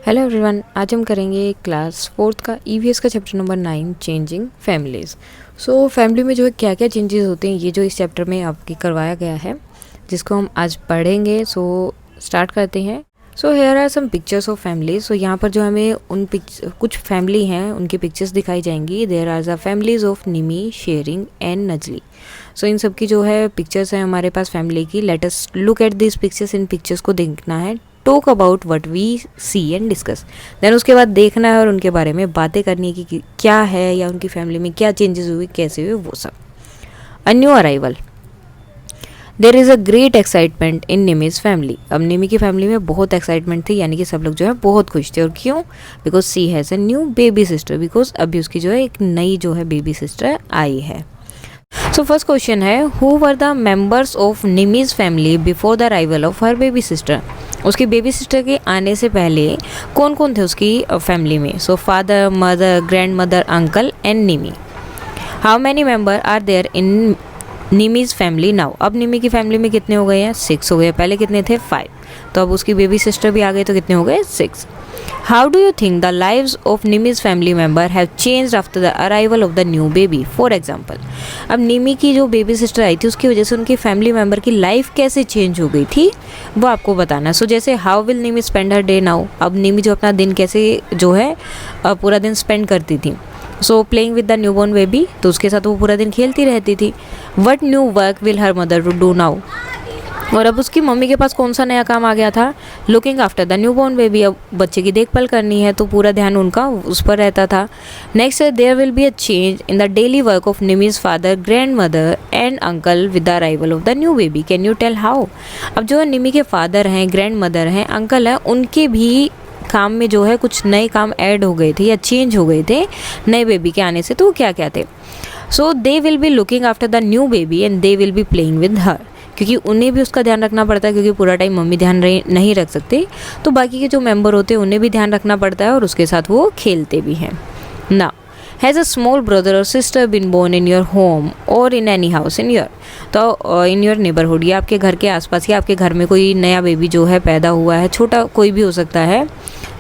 Hello everyone, आज हम करेंगे क्लास 4th का ईवीएस का chapter number 9 changing families. So family में जो है क्या क्या चेंजेस होते हैं ये जो इस चैप्टर में आपकी करवाया गया है जिसको हम आज पढ़ेंगे। सो स्टार्ट करते हैं। So here are some pictures of families. So यहाँ पर जो हमें कुछ फैमिली हैं उनकी पिक्चर्स दिखाई जाएंगी। There are the families of Nimmi, Shering and Nazli. So इन सब की जो है पिक्चर्स हैं हमारे पास फैमिली की। Let us look at this pictures. इन पिक्चर्स को देखना है, talk about what we see and discuss. Then उसके बाद देखना है और उनके बारे में बातें करनी है कि क्या है या उनकी फैमिली में क्या चेंजेस हुए, कैसे हुए, वो सब। A new arrival. There is a great excitement in Nimmi's family. अब निमी की फैमिली में बहुत एक्साइटमेंट थी, यानी कि सब लोग जो है बहुत खुश थे। और क्यों? Because she has a new baby sister. Because अभी उसकी जो है एक नई जो है बेबी सिस्टर आई है। सो फर्स्ट क्वेश्चन है, who were the members of Nimmi's family before the arrival of her baby sister. उसकी बेबी सिस्टर के आने से पहले कौन कौन थे उसकी फैमिली में? So father, mother, grand mother, uncle and Nimmi. How many member are there in Nimmi's family now. अब निमी की फैमिली में कितने हो गए हैं? 6 हो गए। पहले कितने थे? 5। तो अब उसकी बेबी सिस्टर भी आ गई तो कितने हो गए? 6। How do you think the lives of Nimmi's family member have changed after the arrival of the new baby? For example, अब निमी की जो बेबी सिस्टर आई थी उसकी वजह से उनकी फैमिली मेंबर की लाइफ कैसे चेंज हो गई थी वो आपको बताना। सो जैसे how will Nimi spend her day now. अब निमी जो अपना दिन कैसे जो है पूरा दिन स्पेंड करती थी। So playing with the new born baby, तो उसके साथ वो पूरा दिन खेलती रहती थी। What new work will her mother to do now. और अब उसकी मम्मी के पास कौन सा नया काम आ गया था? Looking after the new born baby. अब बच्चे की देखभाल करनी है तो पूरा ध्यान उनका उस पर रहता था। नेक्स्ट है, there will be a change in the daily work of Nimmi's father, grand mother and uncle with the arrival of the new baby. Can you tell how. अब जो निमी के फादर हैं, ग्रैंड मदर हैं, अंकल हैं, उनके भी काम में जो है कुछ नए काम ऐड हो गए थे या चेंज हो गए थे नए बेबी के आने से। तो क्या क्या थे? So they will be looking after the new baby and they will be playing with her. क्योंकि उन्हें भी उसका ध्यान रखना पड़ता है, क्योंकि पूरा टाइम मम्मी ध्यान नहीं रख सकते, तो बाकी के जो मेंबर होते हैं उन्हें भी ध्यान रखना पड़ता है और उसके साथ वो खेलते भी हैं। Now, has a small brother और sister been born in your home और in any house in your, तो इन योर नेबरहुड, या आपके घर के आसपास या आपके घर में कोई नया बेबी जो है पैदा हुआ है, छोटा कोई भी हो सकता है।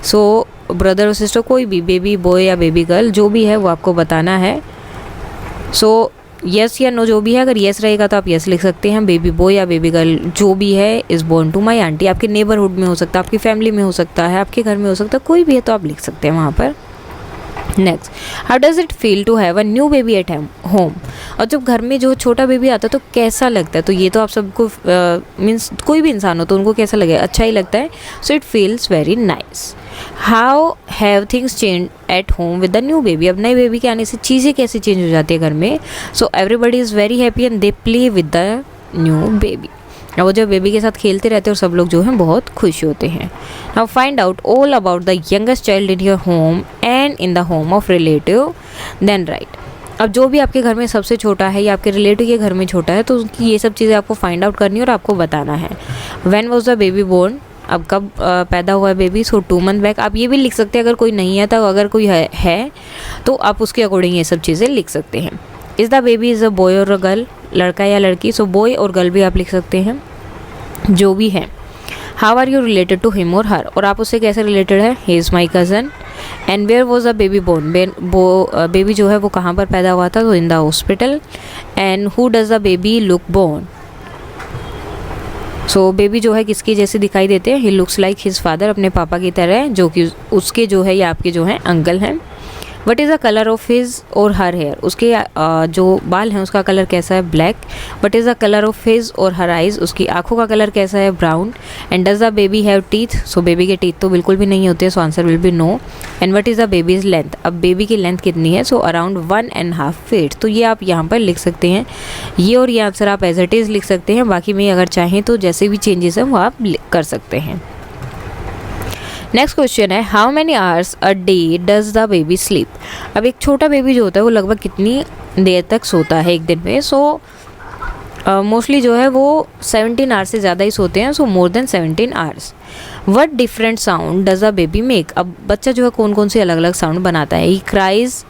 सो ब्रदर और सिस्टर कोई भी, बेबी बॉय या बेबी गर्ल जो भी है वो आपको बताना है। सो यस या नो जो भी है, अगर यस रहेगा तो आप यस लिख सकते हैं। बेबी बॉय या बेबी गर्ल जो भी है is born to my aunty. आपके नेबरहुड में हो सकता है, आपकी फैमिली में हो सकता है, आपके घर में हो सकता है, कोई भी है तो आप लिख सकते हैं वहाँ पर। Next, how does it feel to have a new baby at home. और जब घर में जो छोटा बेबी आता है तो कैसा लगता है? तो ये तो आप सबको मीन्स कोई भी इंसान हो तो उनको कैसा लगेगा? अच्छा ही लगता है। So it feels very nice. How have things change at home with the new baby. अब नए बेबी के आने से चीज़ें कैसे चेंज हो जाती है घर में? So everybody is very happy and they play with the new baby. और वो जो बेबी के साथ खेलते रहते हैं और सब लोग जो हैं बहुत खुश होते हैं। Now find out all about the youngest child in your home and in the home of relative, then write. अब जो भी आपके घर में सबसे छोटा है या आपके रिलेटिव के घर में छोटा है तो उनकी ये सब चीज़ें आपको फाइंड आउट करनी है और आपको बताना है। When was the baby born, अब कब पैदा हुआ है बेबी? सो 2 मंथ बैक। आप ये भी लिख सकते हैं अगर कोई नहीं है, तो अगर कोई है तो आप उसके अकॉर्डिंग ये सब चीज़ें लिख सकते हैं। Is the baby is a boy और अ गर्ल, लड़का या लड़की? सो बॉय और गर्ल भी आप लिख सकते हैं जो भी है। How are you related to him और हर, और आप उससे कैसे रिलेटेड है? He is my cousin. And where was a baby born, baby जो है वो कहाँ पर पैदा हुआ था? तो in the hospital. And who does the baby look born. So baby जो है किसकी जैसे दिखाई देते हैं? He looks like his father, अपने पापा की तरह, जो कि उसके जो है या आपके जो हैं अंकल हैं। What is the colour of his और हर हेयर, उसके जो बाल हैं उसका कलर कैसा है? Black. What is the colour of his और हर आइज़, उसकी आंखों का कलर कैसा है? Brown. And does the baby have teeth, so baby के टीथ तो बिल्कुल भी नहीं होते, so answer will be no. And what is the baby's length, अब बेबी की लेंथ कितनी है? So around 1.5 feet. तो ये आप यहाँ पर लिख सकते हैं, ये और ये आंसर आप एज इट इज़ लिख सकते हैं। बाकी में अगर चाहें तो जैसे भी चेंजेस हैं वो आप कर सकते हैं। नेक्स्ट क्वेश्चन है, how many hours a day does the baby sleep. अब एक छोटा बेबी जो होता है वो लगभग कितनी देर तक सोता है एक दिन में? सो मोस्टली जो है वो 17 आवर्स से ज़्यादा ही सोते हैं, so more than 17 hours. What different sound does a baby make. अब बच्चा जो है कौन कौन से अलग अलग साउंड बनाता है? ही cries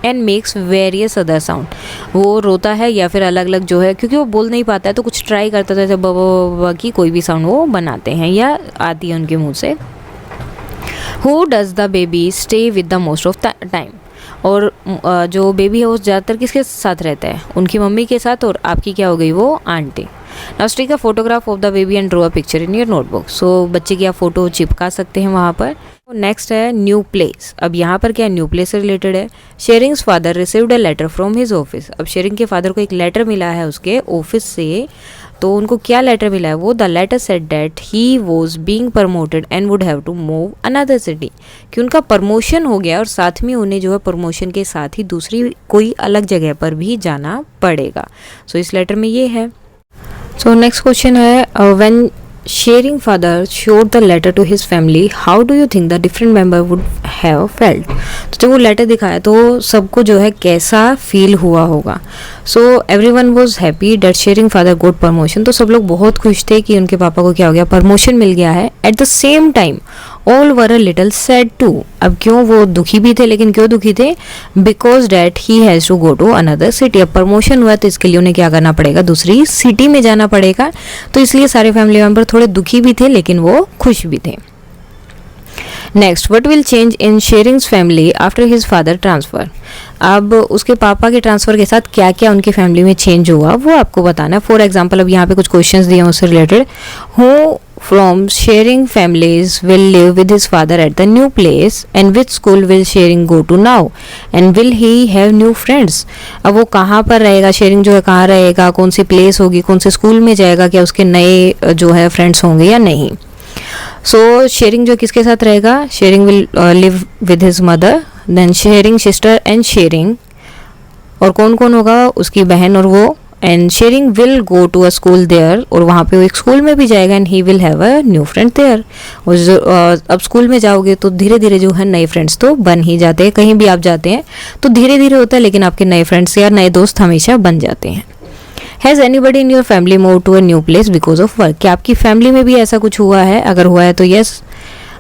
and makes various other sound, वो रोता है या फिर अलग अलग जो है, क्योंकि वो बोल नहीं पाता है तो कुछ ट्राई करता था, जब बाबा की कोई भी साउंड वो बनाते हैं या आती है उनके मुँह से। Who does the baby stay with the most of time, और जो बेबी है वो ज़्यादातर किसके साथ रहता है, उनकी मम्मी के साथ, और आपकी क्या हो गई वो aunty. Now take a photograph of the baby and draw a picture in your notebook. So बच्चे की आप फोटो चिपका सकते हैं वहाँ पर। नेक्स्ट है न्यू प्लेस। अब यहाँ पर क्या न्यू प्लेस से रिलेटेड है। Shering's father received a letter from his office. अब शेरिंग के फादर को एक लेटर मिला है उसके ऑफिस से, तो उनको क्या लेटर मिला है वो, the letter said that he was being promoted and would have to move another city, कि उनका प्रमोशन हो गया और साथ में उन्हें जो है प्रमोशन के साथ ही दूसरी कोई अलग जगह पर भी जाना पड़ेगा। सो इस लेटर में ये है। सो नेक्स्ट क्वेश्चन है, when Sherring father showed the letter to his family, how do you think the different member would have felt. तो जब वो लेटर दिखाया तो सबको जो है कैसा फील हुआ होगा। So everyone was happy that Sherring father got promotion. तो सब लोग बहुत खुश थे कि उनके पापा को क्या हो गया, प्रमोशन मिल गया है। At the same time all were a little sad too. अब क्यों वो दुखी भी थे, लेकिन क्यों दुखी थे, because that he has to go to another city. अब प्रमोशन हुआ तो इसके लिए उन्हें क्या करना पड़ेगा, दूसरी सिटी में जाना पड़ेगा। तो इसलिए सारे फैमिली मेंबर थोड़े दुखी भी थे लेकिन वो खुश भी थे। Next, what will change in Shering's family after his father transfer. अब उसके पापा के ट्रांसफ़र के साथ क्या क्या उनकी फैमिली में चेंज हुआ वो आपको बताना है। फॉर एग्जाम्पल अब यहाँ पे कुछ क्वेश्चंस दिए हैं उससे related. Who from sharing families will live with his father at the new place, and which school will sharing go to now, and will he have new friends। अब वो कहाँ पर रहेगा, शेयरिंग जो है कहाँ रहेगा, कौन सी प्लेस होगी, कौन से स्कूल में जाएगा, क्या उसके नए जो है फ्रेंड्स होंगे या नहीं। सो शेयरिंग जो किसके साथ रहेगा, Sherring will live with his mother, then Sherring sister and Sherring, और कौन कौन होगा, उसकी बहन और वो, and Sherring will go to a school there, और वहाँ पे वो एक स्कूल में भी जाएगा, and he will have a new friend there. और अब स्कूल में जाओगे तो धीरे धीरे जो है नए फ्रेंड्स तो बन ही जाते हैं, कहीं भी आप जाते हैं तो धीरे धीरे होता है, लेकिन आपके नए फ्रेंड्स या नए दोस्त हमेशा बन जाते हैं। Has anybody in your family move to a new place because of work. क्या आपकी फैमिली में भी ऐसा कुछ हुआ है, अगर हुआ है तो यस,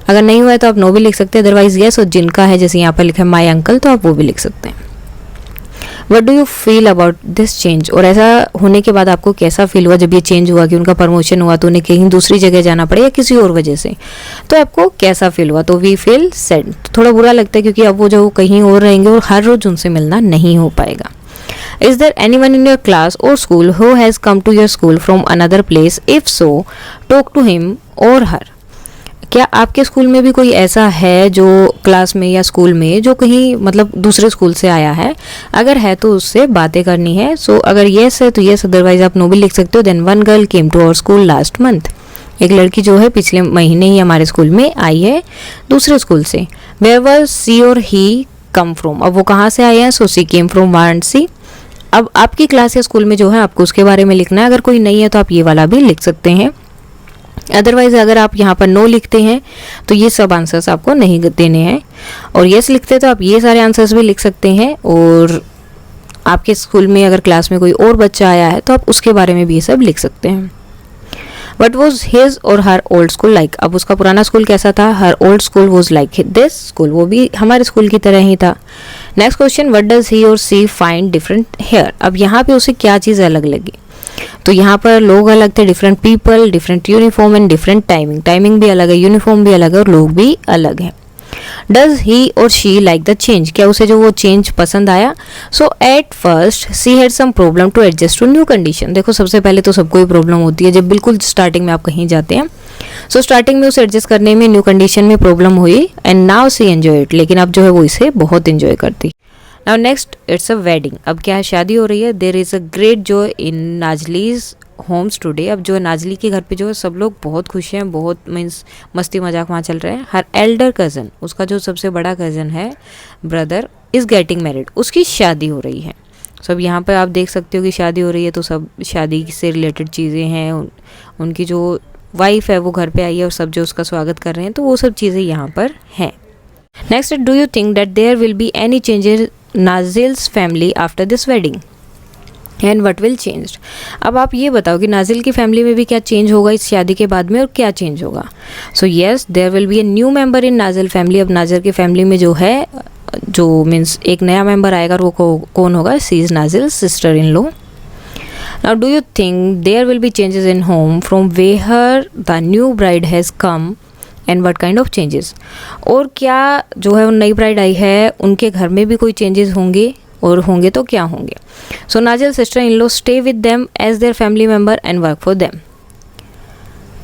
अगर नहीं हुआ है तो आप नो भी लिख सकते हैं, अदरवाइज यस। और जिनका है जैसे यहाँ पर लिखा है माई अंकल, तो आप वो भी लिख सकते हैं। What do you feel about this change, और ऐसा होने के बाद आपको कैसा फील हुआ जब ये चेंज हुआ कि उनका प्रमोशन हुआ तो उन्हें कहीं दूसरी जगह जाना पड़े या किसी और वजह से, तो आपको कैसा फील हुआ। तो वी फील सैड, थोड़ा बुरा लगता है क्योंकि अब वो जो कहीं और रहेंगे और हर रोज उनसे मिलना नहीं हो पाएगा। Is there anyone in your class और school who has come to your school from another place, if so talk to him और हर। क्या आपके स्कूल में भी कोई ऐसा है जो क्लास में या स्कूल में जो कहीं मतलब दूसरे स्कूल से आया है, अगर है तो उससे बातें करनी है। सो अगर येस है तो येस, अदरवाइज आप नो भी लिख सकते हो। Then one girl came to our school last month. एक लड़की जो है पिछले महीने ही हमारे स्कूल में आई है दूसरे स्कूल से। वेयर वाज सी और ही कम फ्रॉम, अब वो कहाँ से आए हैं, सो सी केम फ्रॉम वाराणसी। अब आपकी क्लास या स्कूल में जो है आपको उसके बारे में लिखना है, अगर कोई नहीं है तो आप ये वाला भी लिख सकते हैं। अदरवाइज अगर आप यहाँ पर नो लिखते हैं तो ये सब आंसर्स आपको नहीं देने हैं, और यस लिखते हैं तो आप ये सारे आंसर्स भी लिख सकते हैं। और आपके स्कूल में अगर क्लास में कोई और बच्चा आया है तो आप उसके बारे में भी ये सब लिख सकते हैं। वट वॉज हिज और हर ओल्ड स्कूल लाइक, अब उसका पुराना स्कूल कैसा था, her old school was like this school, वो भी हमारे स्कूल की तरह ही था। Next question, what does he और सी फाइंड डिफरेंट हेयर। अब यहाँ पे उसे क्या चीज़ अलग लगी, तो यहाँ पर लोग अलग थे, different people, different uniform and different timing. Timing भी अलग है, यूनिफॉर्म भी अलग है और लोग भी अलग हैं। डज ही और शी लाइक द चेंज, क्या उसे जो वो चेंज पसंद आया। So at first she had some problem to adjust to new condition. देखो सबसे पहले तो सबको ही प्रॉब्लम होती है जब बिल्कुल स्टार्टिंग में आप कहीं जाते हैं। सो स्टार्टिंग में उसे एडजस्ट करने में न्यू कंडीशन में प्रॉब्लम हुई, and now she enjoy it, लेकिन अब जो है वो इसे बहुत इंजॉय करती। Now next, it's a wedding. अब क्या है, शादी हो रही है। There is a great joy in Nazli's homes today. अब जो नाजली के घर पे जो है सब लोग बहुत खुश हैं, बहुत मीन्स मस्ती मजाक वहाँ चल रहे हैं। हर एल्डर कज़न, उसका जो सबसे बड़ा कज़न है, ब्रदर, इज़ गेटिंग मैरिड, उसकी शादी हो रही है। सब यहाँ पर आप देख सकते हो कि शादी हो रही है, तो सब शादी से रिलेटेड चीज़ें हैं। उनकी जो वाइफ है वो घर पे आई है और सब जो उसका स्वागत कर रहे हैं, तो वो सब चीज़ें यहाँ पर हैं। Next, do you think that there will be any changes Nazli's family after this wedding and what will change. अब आप ये बताओ कि नाजिल की फैमिली में भी क्या चेंज होगा इस शादी के बाद में, और क्या चेंज होगा। So yes, there will be a new member in नाजिल फैमिली। अब नाजिल की फैमिली में जो है, जो मीन्स एक नया मेंबर आएगा, और वो कौन होगा, सी इज नाजिल sister in law. Now do you think there will be changes in home from where the new bride has come and what kind of changes, और क्या जो है नई ब्राइड आई है उनके घर में भी कोई चेंजेस होंगे, और होंगे तो क्या होंगे। So Nazli sister in law stay with them as their family member and work for them.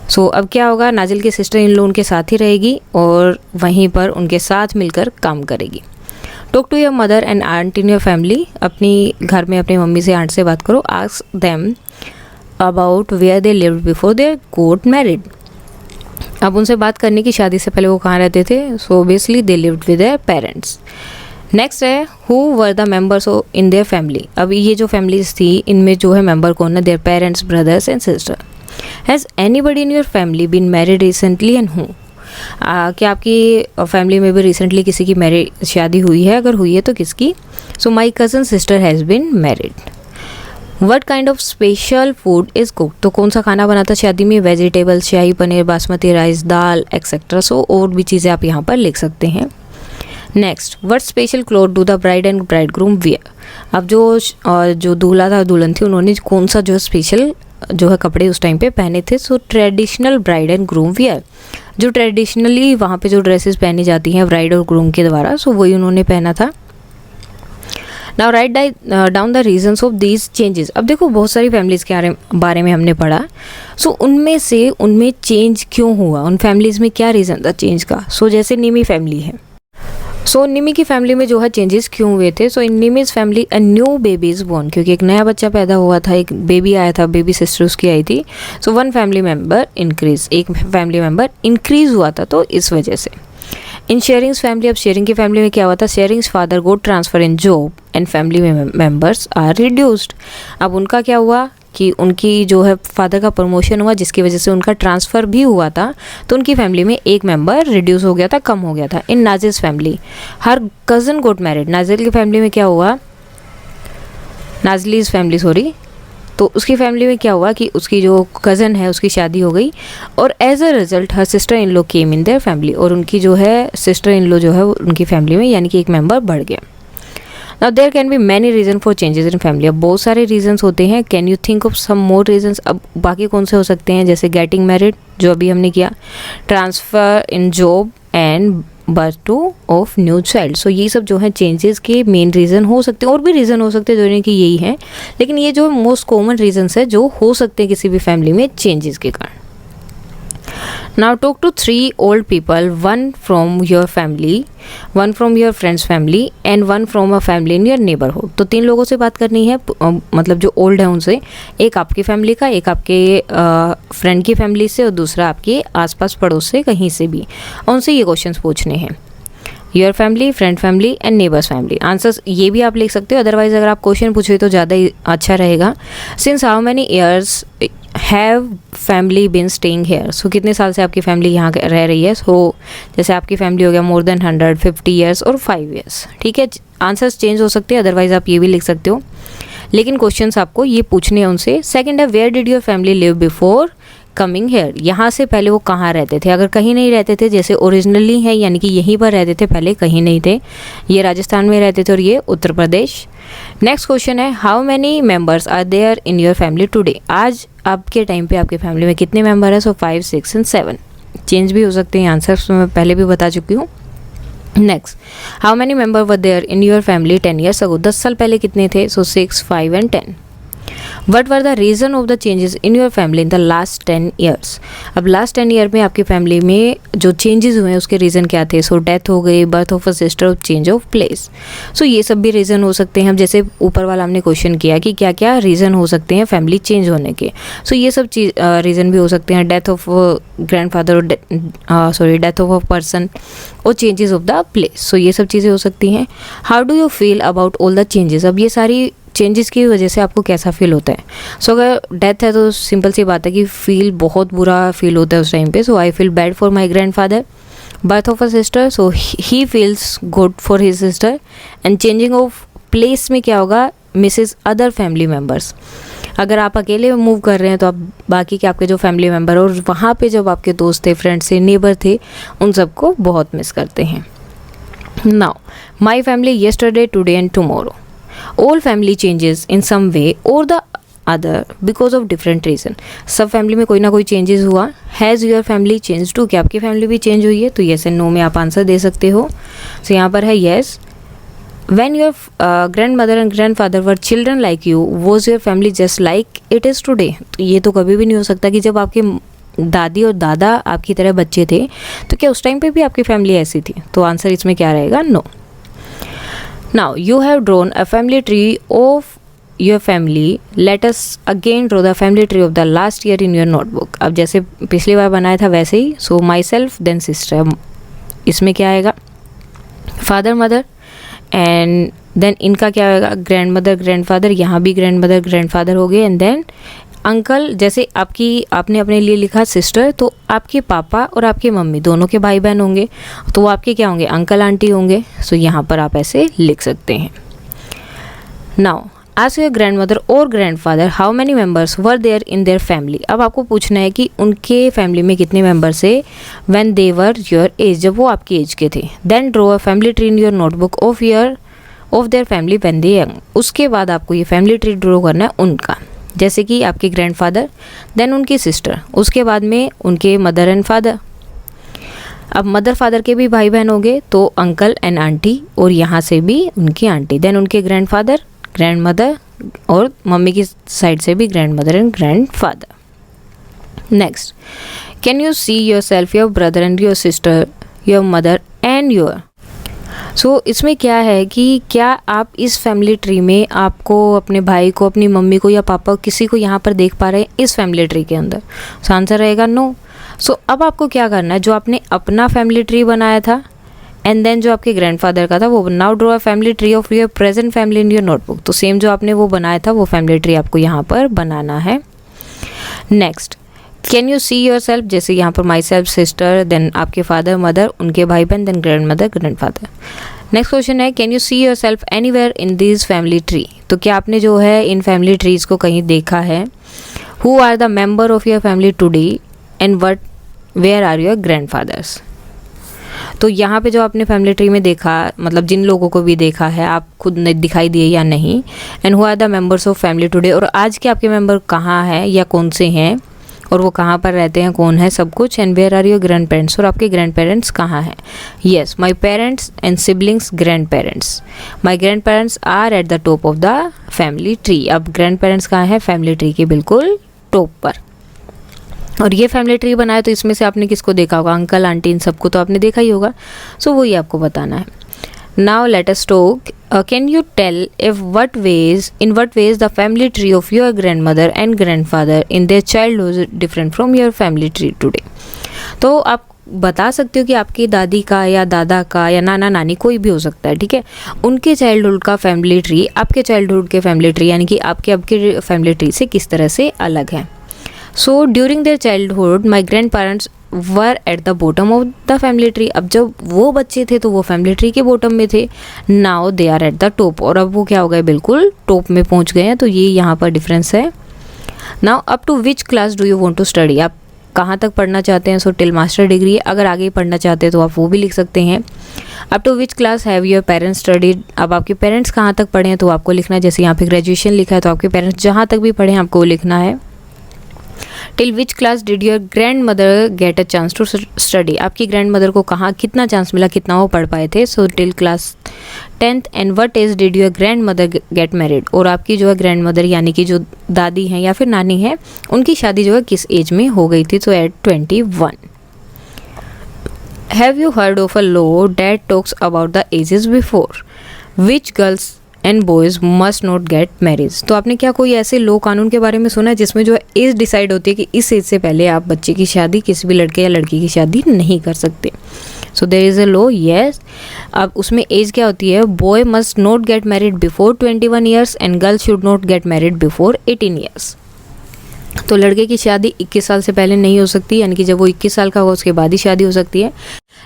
So अब क्या होगा, नाजिल की सिस्टर इन लॉ उनके साथ ही रहेगी और वहीं पर उनके साथ मिलकर काम करेगी। Talk to your mother and aunt in your family, अपनी घर में अपनी मम्मी से आंट से बात करो। Ask them about where they lived before they got married. अब उनसे बात करने की, शादी से पहले वो कहाँ रहते थे। So obviously they lived with their parents. Next है who were the members in their family. अब ये जो फैमिलीज थी इनमें जो है मेंबर कौन है, their parents, brothers and sister. Has anybody in your family been married recently and who. क्या आपकी फैमिली में भी रिसेंटली किसी की मैरिज शादी हुई है, अगर हुई है तो किसकी। So my cousin sister has been married. What kind of special food is cook, तो कौन सा खाना बना था शादी में, वेजिटेबल्स, शाही पनीर, बासमती राइस, दाल एक्सेट्रा। सो और भी चीज़ें आप यहाँ पर लिख सकते हैं। Next, what special cloth do the bride and bridegroom wear. अब जो दूल्हा था दुल्हन थी उन्होंने कौन सा जो स्पेशल जो है कपड़े उस टाइम पे पहने थे। सो traditional bride and groom wear, जो ट्रेडिशनली वहाँ पे जो ड्रेसेस पहनी जाती हैं ब्राइड और ग्रूम के द्वारा, सो वही उन्होंने पहना था। Now write down the reasons of these changes. अब देखो बहुत सारी फैमिलीज़ के बारे में हमने पढ़ा। सो उनमें चेंज क्यों हुआ, उन फैमिलीज़ में क्या रीज़न था चेंज का। सो जैसे निमी फैमिली है, सो निमी की फैमिली में जो है चेंजेस क्यों हुए थे। So in Nimmi's family a new baby is born, क्योंकि एक नया बच्चा पैदा हुआ था, एक बेबी आया था, बेबी सिस्टर उसकी आई थी। So one family member increase, एक फैमिली मेम्बर इंक्रीज हुआ था, तो इस वजह से। इन शेयरिंग्स फैमिली, अब शेयरिंग की फैमिली में क्या हुआ था, Sharing's father got transfer in job and family members are reduced. अब उनका क्या हुआ कि उनकी जो है फादर का प्रमोशन हुआ, जिसकी वजह से उनका ट्रांसफ़र भी हुआ था, तो उनकी फैमिली में एक मेंबर रिड्यूस हो गया था, कम हो गया था। इन नाजिल्स फैमिली हर कज़न गोट मैरिड, नाजिल की फैमिली में क्या हुआ, नाजलीज फैमिली सॉरी, तो उसकी फैमिली में क्या हुआ कि उसकी जो कज़न है उसकी शादी हो गई, और as a result her sister in law came in their family, और उनकी जो है सिस्टर इन लॉ जो है उनकी फैमिली में यानी कि एक मेंबर बढ़ गया। Now there can be many reason for changes in family. अब बहुत सारे रीजंस होते हैं, can you think of some more reasons. अब बाकी कौन से हो सकते हैं, जैसे गेटिंग मैरिड जो अभी हमने किया, transfer in job and birth to of new child. So ये सब जो है चेंजेस के मेन रीज़न हो सकते हैं, और भी रीज़न हो सकते हैं जो कि यही हैं, लेकिन ये जो मोस्ट कॉमन रीजंस है जो हो सकते हैं किसी भी फैमिली में चेंजेस के कारण। Now talk to 3 old people, one from your family, one from your friends family and one from a family in your neighbourhood. तो 3 लोगों से बात करनी है, मतलब जो ओल्ड है उनसे, एक आपकी फैमिली का, एक आपके फ्रेंड की फैमिली से, और दूसरा आपके आसपास पड़ोस से कहीं से भी, उनसे ये क्वेश्चंस पूछने हैं। Your family, friend family and neighbours family. Answers ये भी आप लिख सकते हो, अदरवाइज अगर आप क्वेश्चन पूछे तो ज़्यादा ही अच्छा रहेगा। Since how many years have family been staying here. So कितने साल से आपकी फैमिली यहाँ रह रही है। सो जैसे आपकी फैमिली हो गया मोर देन 150 ईयर्स और 5 ईयर्स, ठीक है। आंसर्स चेंज हो सकते हैं, अदरवाइज आप ये भी लिख सकते हो, लेकिन क्वेश्चंस आपको ये पूछने हैं उनसे। सेकंड है where did your family live before coming here. यहाँ से पहले वो कहाँ रहते थे, अगर कहीं नहीं रहते थे, जैसे ओरिजिनली है यानी कि यहीं पर रहते थे, पहले कहीं नहीं थे, ये राजस्थान में रहते थे और ये उत्तर प्रदेश। नेक्स्ट क्वेश्चन है how many members are there in your family today. आज आपके टाइम पे आपकी फैमिली में कितने मेंबर है। सो 5, 6 एंड 7 चेंज भी हो सकते हैं आंसर्स, मैं पहले भी बता चुकी हूँ। Next how many member were there in your family 10 years ago. 10 साल पहले कितने थे। So 6, 5 and 10। What were the reason of the changes in your family in the last 10 years. अब लास्ट 10 ईयर में आपकी फैमिली में जो चेंजेस हुए हैं उसके रीज़न क्या थे। सो डेथ हो गई, birth of a sister, change of place. So ये सब भी रीज़न हो सकते हैं। हम जैसे ऊपर वाला हमने क्वेश्चन किया कि क्या क्या रीज़न हो सकते हैं फैमिली चेंज होने के। सो ये सब चीज़ रीज़न भी हो सकते हैं, death of grandfather, death of a person और changes of the place. So ये सब चीज़ें हो सकती हैं। How do you feel about all the changes. अब ये सारी चेंजेस की वजह से आपको कैसा फील होता है। सो अगर डेथ है तो सिंपल सी बात है कि फील बहुत बुरा फील होता है उस टाइम पे। So I feel bad for my grandfather. Birth of a sister, so he feels good for his sister. And changing of place में क्या होगा, मिसेस अदर फैमिली मेम्बर्स। अगर आप अकेले मूव कर रहे हैं तो आप बाकी के आपके जो फैमिली मेम्बर और वहाँ पे जब आपके दोस्त थे, फ्रेंड्स थे, नेबर थे, उन सबको बहुत मिस करते हैं। Now my family yesterday, today and tomorrow. All family changes in some way or the other because of different reason. सब फैमिली में कोई ना कोई चेंजेस हुआ। Has your family change too, क्या आपकी फैमिली भी चेंज हुई है? तो येस एंड नो में आप आंसर दे सकते हो। सो यहाँ पर है yes. When your grandmother and grandfather were children like you, was your family just like it is today? तो ये तो कभी भी नहीं हो सकता कि जब आपके दादी और दादा आपकी तरह बच्चे थे तो क्या उस टाइम पे भी आपकी फैमिली ऐसी थी? तो आंसर इसमें क्या रहेगा? No. Now you have drawn a family tree of your family, let us again draw the family tree of the last year in your notebook. अब जैसे पिछली बार बनाया था वैसे ही। So myself then sister, इसमें क्या आएगा? फादर मदर, एंड देन इनका क्या होगा? ग्रैंड मदर ग्रैंड फादर, यहाँ भी ग्रैंड मदर ग्रैंड फादर हो गए। एंड देन अंकल, जैसे आपने अपने लिए लिखा सिस्टर, तो आपके पापा और आपकी मम्मी दोनों के भाई बहन होंगे, तो वो आपके क्या होंगे? अंकल आंटी होंगे। सो यहाँ पर आप ऐसे लिख सकते हैं। Now ask your grand mother और grand father how many members were there in their family. अब आपको पूछना है कि उनके फैमिली में कितने मेम्बर्स है when they were your age, जब वो आपकी एज के थे। Then draw a family tree in your notebook of their family when they young. उसके बाद आपको ये फैमिली ट्री ड्रॉ करना है उनका, जैसे कि आपके ग्रैंड फादर, देन उनकी सिस्टर, उसके बाद में उनके मदर एंड फादर। अब मदर फादर के भी भाई बहन हो गए तो अंकल एंड आंटी, और यहाँ से भी उनकी आंटी, देन उनके ग्रैंड फादर ग्रैंड मदर, और मम्मी की साइड से भी grand mother and grandfather. Next, can you see yourself, your brother and your sister, your mother and your. So इसमें क्या है कि क्या आप इस फैमिली ट्री में आपको, अपने भाई को, अपनी मम्मी को या पापा को, किसी को यहाँ पर देख पा रहे हैं इस फैमिली ट्री के अंदर? सो आंसर रहेगा नो। सो अब आपको क्या करना है, जो आपने अपना फैमिली ट्री बनाया था एंड देन जो आपके ग्रैंडफादर का था, वो now draw a family tree of your present family in your notebook. तो सेम जो आपने वो बनाया था वो फैमिली ट्री आपको यहाँ पर बनाना है। Next, can you see yourself, जैसे यहाँ पर माई सेल्फ सिस्टर, देन आपके फादर मदर, उनके भाई बहन, then grandmother grandfather. Next question है, can you see yourself anywhere in this family tree. तो क्या आपने जो है इन फैमिली ट्रीज को कहीं देखा है? Who are the member of your family today and where are your grandfathers. तो यहाँ पे जो आपने फैमिली ट्री में देखा, मतलब जिन लोगों को भी देखा है, आप खुद दिखाई दिए या नहीं, and who are the members of family today, और आज के आपके मेंबर कहाँ हैं या कौन से हैं, और वो कहाँ पर रहते हैं, कौन है, सब कुछ। And where are your grandparents, और आपके ग्रैंड पेरेंट्स कहाँ हैं? Yes, my parents and siblings grandparents, my grandparents are at the top of the family tree. अब ग्रैंड पेरेंट्स कहाँ हैं? फैमिली ट्री के बिल्कुल टॉप पर। और ये फैमिली ट्री बनाया तो इसमें से आपने किसको देखा होगा? अंकल आंटी, इन सबको तो आपने देखा ही होगा। सो वही आपको बताना है। Now let us talk, can you tell if in what ways the family tree of your grandmother and grandfather in their childhood is different from your family tree today। तो आप बता सकते हो कि आपकी दादी का या दादा का या नाना नानी, कोई भी हो सकता है, ठीक है, उनके चाइल्डहुड का फैमिली ट्री आपके चाइल्डहुड के फैमिली ट्री यानी कि आपके फैमिली ट्री से किस तरह से अलग है। So during their childhood my grand parents were at the bottom of the family tree. अब जब वो बच्चे थे तो वो फैमिली ट्री के बॉटम में थे। Now they are at the top, और अब वो क्या हो गए? बिल्कुल टॉप में पहुंच गए हैं। तो ये यहाँ पर डिफरेंस है। Now up to which class do you want to study, आप कहाँ तक पढ़ना चाहते हैं? So till master degree. अगर आगे पढ़ना चाहते हैं तो आप वो भी लिख सकते हैं। Up to which class have your parents studied, अब आपके पेरेंट्स कहाँ तक पढ़े हैं तो आपको लिखना है। जैसे यहाँ पे ग्रेजुएशन लिखा है तो आपके पेरेंट्स जहाँ तक भी पढ़े हैं आपको वो लिखना है। Till which class did your grand mother get a chance to study, आपकी ग्रैंड मदर को कहाँ कितना चांस मिला, कितना वो पढ़ पाए थे। So till class 10th। And what age did your grand mother get married, और आपकी जो है ग्रैंड मदर यानी कि जो दादी हैं या फिर नानी है, उनकी शादी जो है किस एज में हो गई थी? तो at 21। Have you heard of a law that talks about the ages before which girls and boys must not get marriage. तो आपने क्या कोई ऐसे लो कानून के बारे में सुना है जिसमें जो एज डिसाइड होती है कि इस एज से पहले आप बच्चे की शादी, किसी भी लड़के या लड़की की शादी नहीं कर सकते? So there is a law, yes. अब उसमें एज क्या होती है? Boy must not get married before 21 years and girl should not get married before 18 years. तो लड़के की शादी 21 साल से पहले नहीं हो सकती, यानी कि जब वो 21 साल का होगा उसके बाद ही शादी हो सकती है।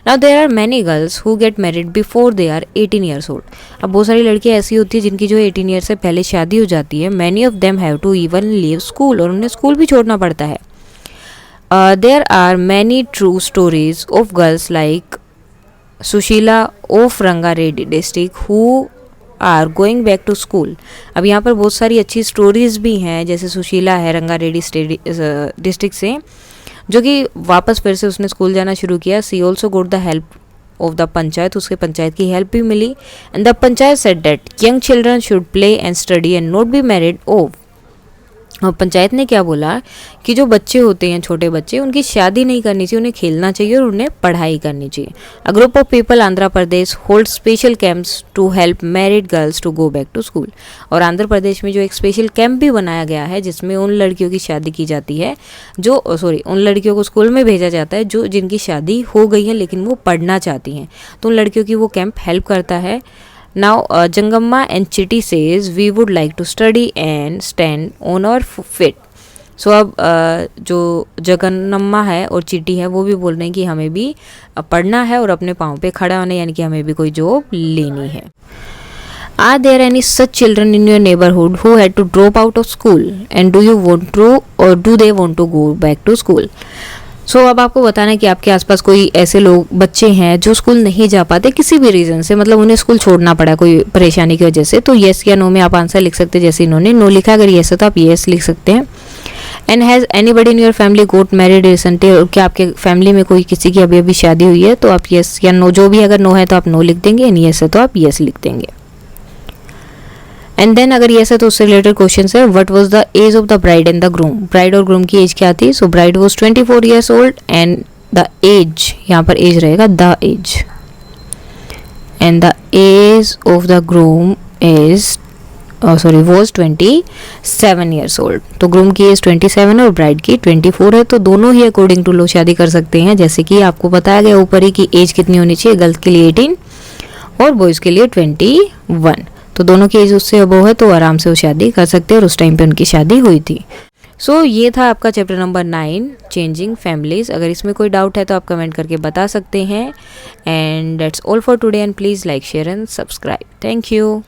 Now there are many girls who get married before they are 18 years old. अब बहुत सारी लड़कियां ऐसी होती है जिनकी जो 18 ईयर से पहले शादी हो जाती है। Many of them have to even leave school, और उन्हें स्कूल भी छोड़ना पड़ता है। There are many true stories of girls like Sushila of Rangareddy district who are going back to school. अब यहाँ पर बहुत सारी अच्छी स्टोरीज़ भी हैं, जैसे सुशीला है रंगारेड्डी डिस्ट्रिक्ट से, जो कि वापस फिर से उसने स्कूल जाना शुरू किया। She also got the help of the panchayat, उसके पंचायत की हेल्प भी मिली। And the panchayat said that young children should play and study and not be married off. और पंचायत ने क्या बोला कि जो बच्चे होते हैं, छोटे बच्चे, उनकी शादी नहीं करनी चाहिए, उन्हें खेलना चाहिए और उन्हें पढ़ाई करनी चाहिए। A group of people Andhra Pradesh hold special camps to help married girls to go back to school. और आंध्र प्रदेश में जो एक स्पेशल कैंप भी बनाया गया है जिसमें उन लड़कियों की शादी की जाती है उन लड़कियों को स्कूल में भेजा जाता है जो जिनकी शादी हो गई है लेकिन वो पढ़ना चाहती हैं, तो उन लड़कियों की वो कैंप हेल्प करता है। Now Jangamma and Chitty says we would like to study and stand on our feet. So अब जो जगन्नम्मा है और चिट्टी है वो भी बोल रहे हैं कि हमें भी पढ़ना है और अपने पाँव पे खड़ा होना है, यानी कि हमें भी कोई जॉब लेनी है। Are there any such children in your neighborhood who had to drop out of school and do you want to or do they want to go back to school? सो अब आपको बताना है कि आपके आसपास कोई ऐसे लोग बच्चे हैं जो स्कूल नहीं जा पाते किसी भी रीज़न से, मतलब उन्हें स्कूल छोड़ना पड़ा कोई परेशानी की वजह से। तो येस या नो में आप आंसर लिख सकते हैं, जैसे इन्होंने नो लिखा, अगर येस है तो आप येस लिख सकते हैं। And has anybody in your family goat married recently, और क्या आपके फैमिली में कोई किसी की अभी अभी शादी हुई है, तो आप येस या नो, जो भी, अगर नो है तो आप नो लिख देंगे, एंड येस है तो आप येस लिख देंगे। एंड देन अगर येस है तो उससे रिलेटेड क्वेश्चन है what was the age of the bride and the groom. Bride और ग्रूम की एज क्या थी? So bride was 24 years old and the age, यहाँ पर एज रहेगा the age, and the age of the groom is was 27 years old. तो groom की age 27 और ब्राइड की 24 है, तो दोनों ही अकॉर्डिंग टू लॉ शादी कर सकते हैं। जैसे कि आपको बताया गया ऊपर ही कि एज कितनी होनी चाहिए, गर्ल्स के लिए 18 और बॉयज़ के लिए 21। तो दोनों की एज उससे अबव है तो आराम से वो शादी कर सकते हैं और उस टाइम पे उनकी शादी हुई थी। सो ये था आपका चैप्टर नंबर 9 चेंजिंग फैमिलीज़। अगर इसमें कोई डाउट है तो आप कमेंट करके बता सकते हैं। And that's all for today and please like share and subscribe. Thank you.